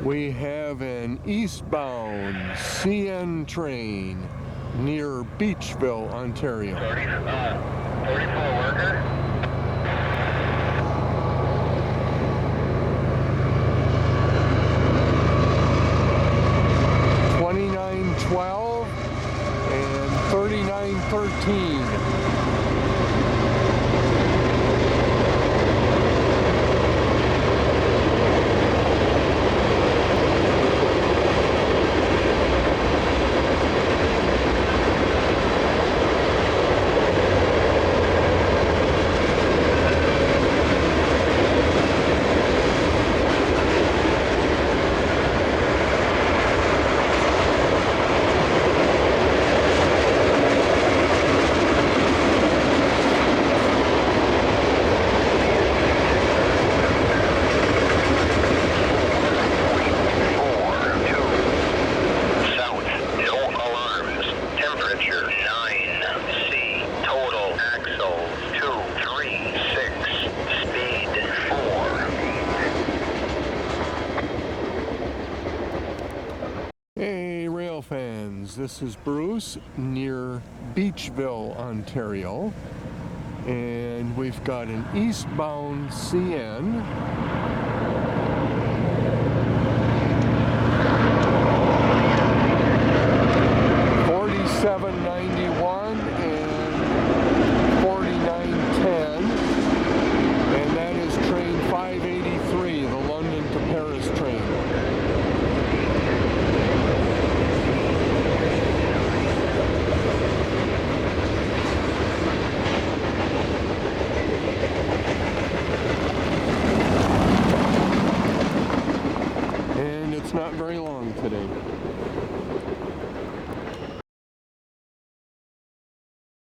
We have an eastbound CN train near Beachville, Ontario. 34 worker. 2912 and 3913. Hey rail fans, this is Bruce near Beachville, Ontario, and we've got an eastbound CN. $47.91 and $49.10, and that is train 583, the London to Paris train. And it's not very long today.